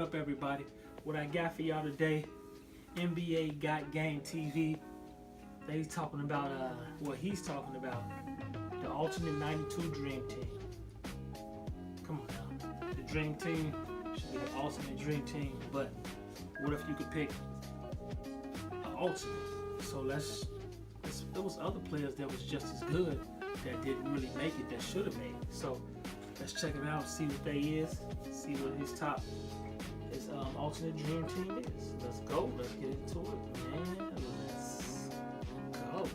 up, everybody? What I got for y'all today, NBA Got Game TV. He's talking about he's talking about the alternate 92 Dream Team. Come on now. The Dream Team should be the ultimate Dream Team, but what if you could pick an alternate? So there was other players that was just as good that didn't really make it, that should have made it. So let's check him out, see what they is, see what his alternate Dream Team is. Let's go, let's get into it, man. Let's go.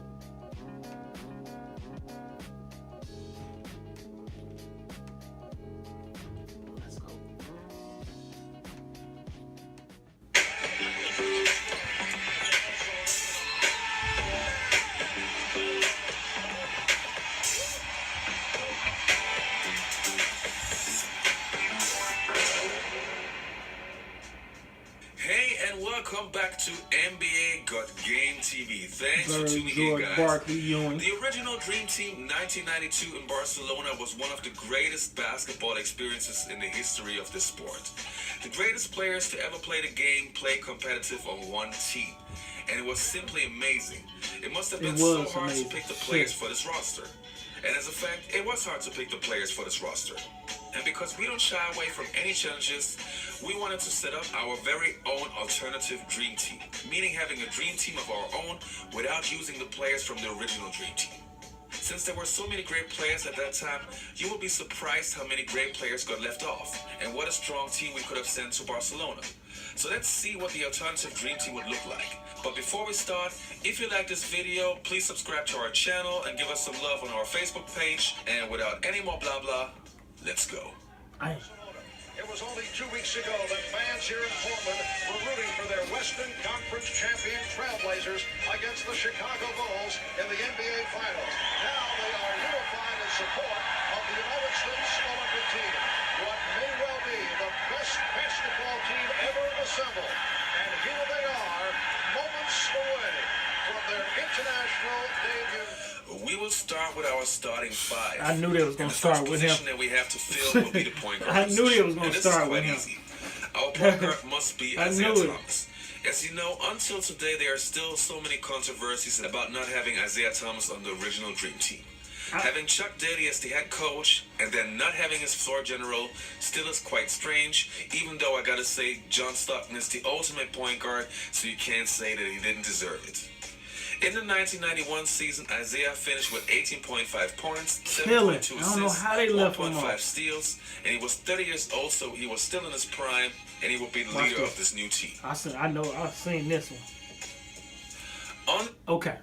Let's go. Welcome back to NBA Got Game TV. Thanks for tuning in, guys. The original Dream Team 1992 in Barcelona was one of the greatest basketball experiences in the history of the sport. The greatest players to ever play the game played competitive on one team, and it was simply amazing. It must have been so hard to pick the players for this roster. And as a fact, it was hard to pick the players for this roster. And because we don't shy away from any challenges, we wanted to set up our very own alternative Dream Team, meaning having a Dream Team of our own without using the players from the original Dream Team. Since there were so many great players at that time, you will be surprised how many great players got left off, and what a strong team we could have sent to Barcelona. So let's see what the alternative Dream Team would look like. But before we start, if you like this video, please subscribe to our channel and give us some love on our Facebook page. And without any more blah blah, let's go. It was only 2 weeks ago that fans here in Portland were rooting for their Western Conference champion Trailblazers against the Chicago Bulls in the NBA Finals. Now they are unified in support of the United States Olympic team, what may well be the best basketball team ever assembled. And here they are, moments away from their international debut. We will start with our starting five. I knew they was going to start with him. The position that we have to fill will be the point guard. I knew they was going to start with him. Easy. Our point guard must be Isaiah Thomas. As you know, until today, there are still so many controversies about not having Isaiah Thomas on the original Dream Team. Having Chuck Daly as the head coach and then not having his floor general still is quite strange, even though I gotta say John Stockton is the ultimate point guard, so you can't say that he didn't deserve it. In the 1991 season, Isaiah finished with 18.5 points, 7.2 assists, 1.5 steals, and he was 30 years old, so he was still in his prime, and he will be the leader of this new team. I know, I've seen this one. Okay.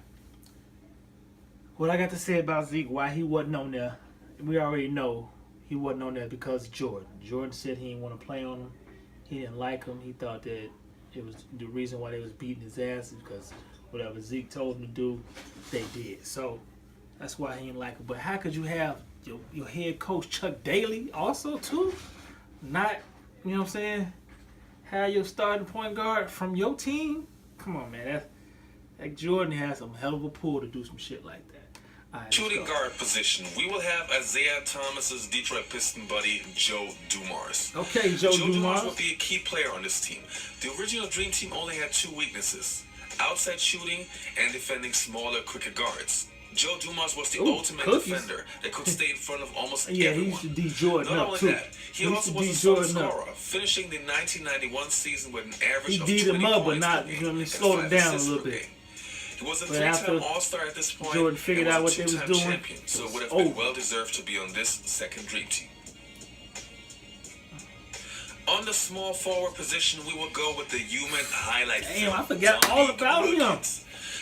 What I got to say about Zeke, why he wasn't on there, we already know he wasn't on there because of Jordan. Jordan said he didn't want to play on him. He didn't like him. He thought that it was the reason why they was beating his ass is because whatever Zeke told him to do, they did. So that's why he didn't like him. But how could you have your head coach Chuck Daly also too? Not, you know what I'm saying? Have your starting point guard from your team? Come on, man. That Jordan has some hell of a pull to do some shit like that. Right, shooting guard position, we will have Isaiah Thomas's Detroit Piston buddy, Joe Dumars. Okay, Joe Dumars will be a key player on this team. The original Dream Team only had two weaknesses: outside shooting and defending smaller, quicker guards. Joe Dumars was the ultimate defender that could stay in front of almost everyone. He used to D. Jordan Not up only too. that, he also was a solid scorer, finishing the 1991 season with an average of 20 points per game and 5 assists per game. He was a three-time All-Star at this point. Jordan figured out what they was doing. Champion, so would have been well-deserved to be on this second Dream Team. On the small forward position, we will go with the human highlight. Damn, I forgot all about him.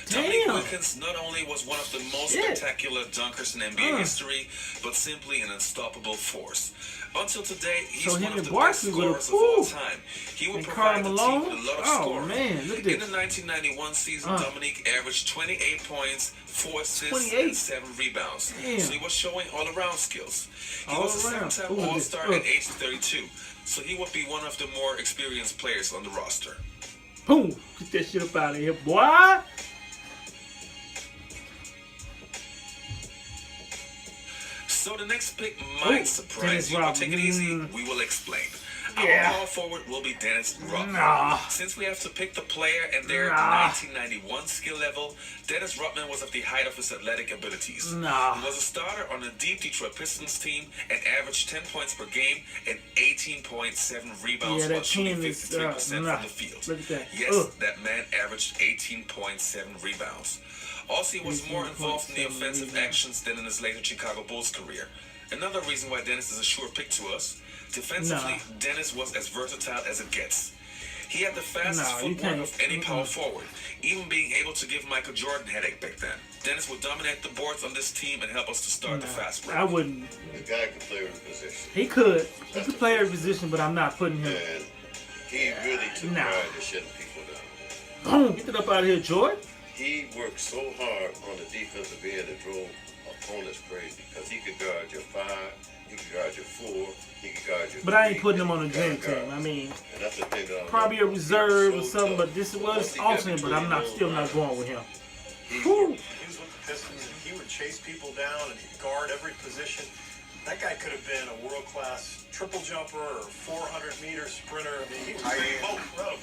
Dominique Wilkins not only was one of the most spectacular dunkers in NBA history, but simply an unstoppable force. Until today, he's one of the best scorers of all time. He would provide the team with a lot of scoring. In the 1991 season, Dominique averaged 28 points, 4 assists, and 7 rebounds. So he was showing all-around skills. He was a 7-time All-Star at age 32, so he would be one of the more experienced players on the roster. Boom! Get that shit up out of here, boy! So the next pick might surprise you, but take it easy, we will explain. Yeah. Our power forward will be Dennis Rodman. Nah. Since we have to pick the player and their 1991 skill level, Dennis Rodman was of the height of his athletic abilities. Nah. He was a starter on a deep Detroit Pistons team and averaged 10 points per game and 18.7 rebounds while shooting 53% from the field. Look at that. Yes, that man averaged 18.7 rebounds. Also, he was more involved in the offensive actions than in his later Chicago Bulls career. Another reason why Dennis is a sure pick to us, defensively, Dennis was as versatile as it gets. He had the fastest footwork of any power forward, even being able to give Michael Jordan a headache back then. Dennis would dominate the boards on this team and help us to start the fast break. I wouldn't. The guy could play every position. He could. He could play every position, but I'm not putting him. And he really took pride in shutting people down. Boom! Get it up out of here, Jordan. He worked so hard on the defensive end that drove opponents crazy because he could guard your 5, he could guard your 4, he could guard your But 3, I ain't putting him on the dream team. I mean, and that's the thing that probably a reserve or something, but this was alternate, but I'm still not going with him. He was with the Pistons, and he would chase people down, and he'd guard every position. That guy could have been a world-class triple jumper or 400-meter sprinter. I mean, he was incredible.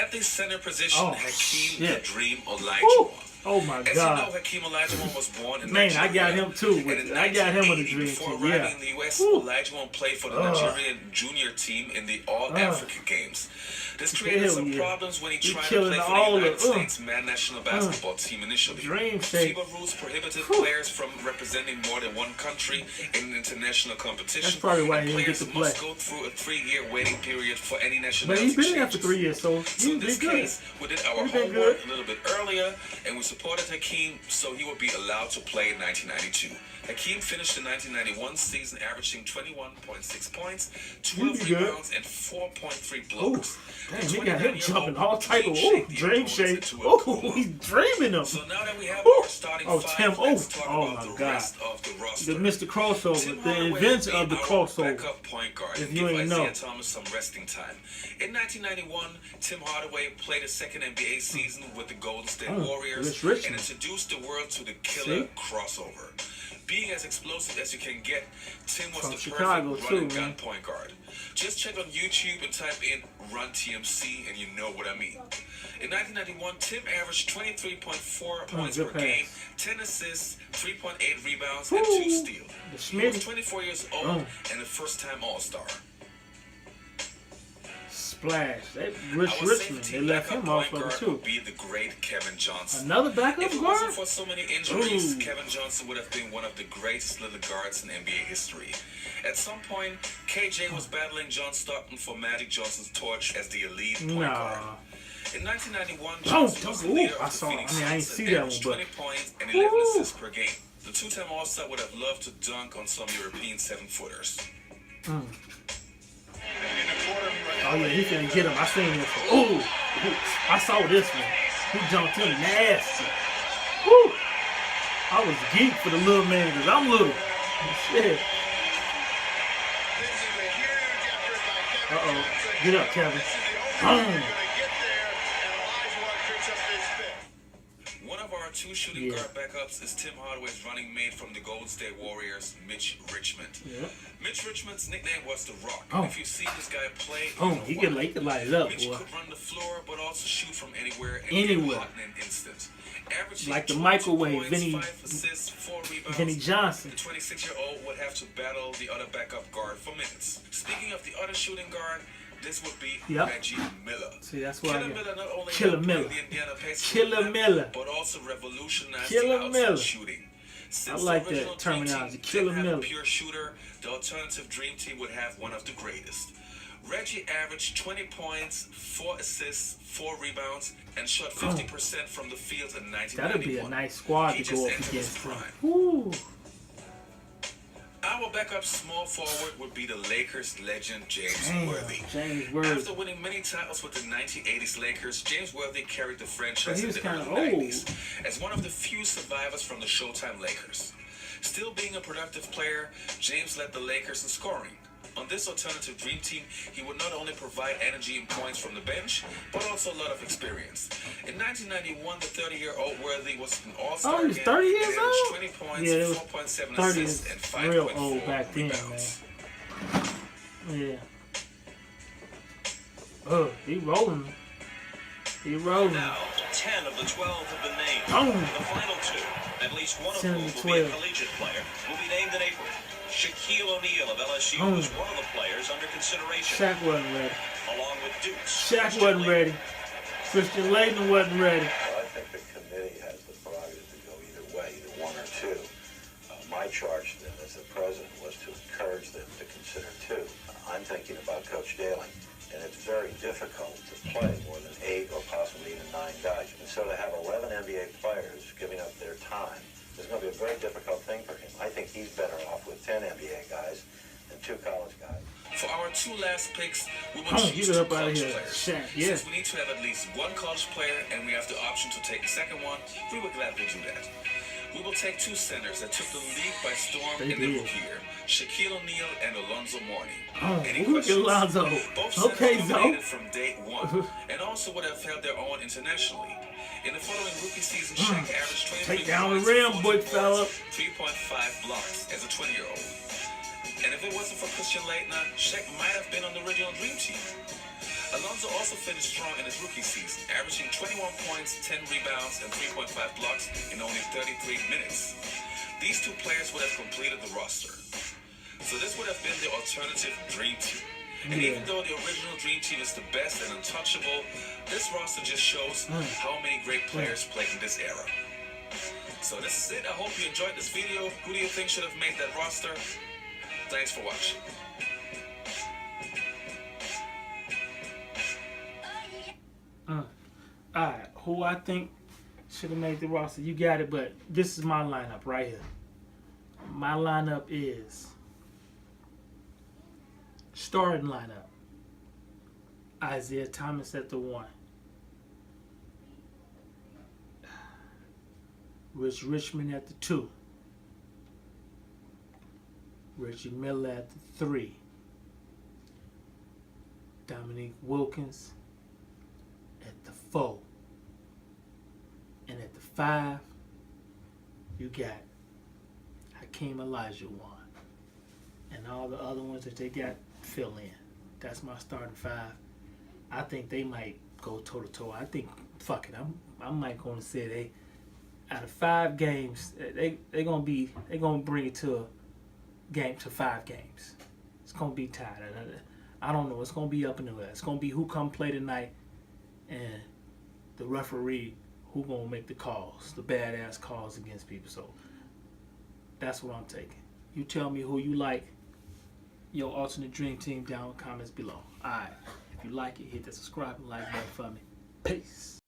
At the center position, Hakeem the Dream Olajuwon. Woo. Oh my God! As you know, Hakeem Olajuwon was born in Man, Nigeria. I got him too. I got him with a dream before team. arriving in the U.S., Olajuwon played for the Nigerian junior team in the All-Africa Games. This created some problems when he tried to play for the United States men's national basketball team initially. FIBA rules prohibited players from representing more than one country in an international competition. That's probably why he didn't get to play. Must go through a 3-year waiting period for any nationality. But he's been there for 3 years, so in this case, we did our homework a little bit earlier, and we supported Hakeem so he would be allowed to play in 1992. Hakeem finished the 1991 season averaging 21.6 points, 12 rebounds, and 4.3 blocks. Damn, he got him jumping all type of dream shape. He's dreaming them. So now that we have our starting five, Tim, let's talk oh about my the God. rest of the roster. The Mr. Crossover, the inventor of the crossover. Backup point guard, if you ain't know. Isaiah Thomas some resting time. In 1991, Tim Hardaway played his second NBA season with the Golden State Warriors and introduced the world to the killer crossover. Being as explosive as you can get, Tim was the perfect run and gun point guard. Just check on YouTube and type in Run TMC and you know what I mean. In 1991, Tim averaged 23.4 points per game, 10 assists, 3.8 rebounds, and 2 steals. He was 24 years old and a first-time All-Star. Splash. Richmond, they left him off of it too. Would be the great Kevin Johnson. Another backup guard? If it wasn't for so many injuries, Kevin Johnson would have been one of the greatest little guards in NBA history. At some point, KJ was battling John Stockton for Magic Johnson's torch as the elite point guard. In 1991, Johnson was the leader of the Phoenix Suns and averaged 20 points and 11 assists per game. The two-time All-Star would have loved to dunk on some European 7-footers. Oh yeah, he finna get him. I seen this one. Ooh, I saw this one. He jumped him nasty. Woo! I was geek for the little man because I'm little. Shit. Uh-oh. Get up, Kevin. One of our two shooting guard backups is Tim Hardaway's running mate from the Golden State Warriors, Mitch Richmond. Mitch Richmond's nickname was The Rock. If you see this guy play, he can light it up, Mitch boy. could run the floor, but also shoot from anywhere and get hot in an instant. Averaging Like the microwave, points, 5 assists, 4 rebounds. Vinny Johnson. The 26-year-old would have to battle the other backup guard for minutes. Speaking of the other shooting guard, this would be Reggie Miller. See, that's why Killer Miller not only Killer helped Miller. the Indiana Pacers Killer Miller. but also revolutionized Killer the outside Miller. shooting. Since I like the original that terminology. Dream Team Killer didn't have Miller. a pure shooter, the alternative Dream Team would have one of the greatest. Reggie averaged 20 points, 4 assists, 4 rebounds, and shot 50% from the field in 1991. That'd be a nice squad He to go just up entered his against. prime. Ooh. Our backup small forward would be the Lakers legend James Worthy. James Worthy. After winning many titles with the 1980s Lakers, James Worthy carried the franchise in the kinda early 90s as one of the few survivors from the Showtime Lakers. Still being a productive player, James led the Lakers in scoring. On this alternative Dream Team, he would not only provide energy and points from the bench, but also a lot of experience. In 1991, the 30-year-old Worthy was an All-Star Oh, he's 30 years and old? averaged 20 points, Yeah, it was 4.7 30 assists, and is real 5.4 old back then, rebounds. man. Yeah. He rolling. He rolling. Now, 10 of the 12 have been named. Boom. The final 2, at least one of 10 whom to will be a 12. collegiate player, will be named in April. Shaquille O'Neal of LSU was one of the players under consideration. Shaq wasn't ready. Along with Dukes. Shaq wasn't ready. Christian Laettner wasn't ready. Well, I think the committee has the prerogative to go either way, either one or two. My charge to them as the president was to encourage them to consider two. I'm thinking about Coach Daly, and it's very difficult to play more than 8 or possibly even 9 guys. And so to have 11 NBA players giving up their time is going to be a very difficult thing for him. I think he's better off with 10 NBA guys than 2 college guys. For our 2 last picks, we will choose 2 college players. Shaq, yeah. Since we need to have at least 1 college player and we have the option to take the second one, we will gladly do that. We will take 2 centers that took the league by storm in the rookie year, Shaquille O'Neal and Alonzo Mourning. Any questions? Alonzo. Both Okay, centers Zo. dominated from day 1 and also would have held their own internationally. In the following rookie season, Shaq averaged 23 Take down the points, rim, 14 big fella. boards, 3.5 blocks as a 20-year-old. And if it wasn't for Christian Laettner, Shaq might have been on the original Dream Team. Alonzo also finished strong in his rookie season, averaging 21 points, 10 rebounds, and 3.5 blocks in only 33 minutes. These 2 players would have completed the roster. So this would have been the alternative Dream Team. And even though the original Dream Team is the best and untouchable, this roster just shows how many great players played in this era. So this is it. I hope you enjoyed this video. Who do you think should have made that roster? Thanks for watching. Alright, who I think should have made the roster? You got it, but this is my lineup right here. My lineup is starting lineup. Isaiah Thomas at the 1. Rich Richmond at the 2. Reggie Miller at the 3. Dominique Wilkins at the 4. And at the 5, you got Hakeem Olajuwon. And all the other ones that they got, fill in. That's my starting 5. I think they might go toe-to-toe. I think, fuck it, I might going to say they, out of 5 games, they're gonna bring it to 5 games. It's gonna be tied. I don't know. It's gonna be up in the air. It's gonna be who come play tonight, and the referee who gonna make the calls, the badass calls against people. So that's what I'm taking. You tell me who you like. Your alternate dream team down in the comments below. Alright. If you like it, hit that subscribe and like button for me. Peace.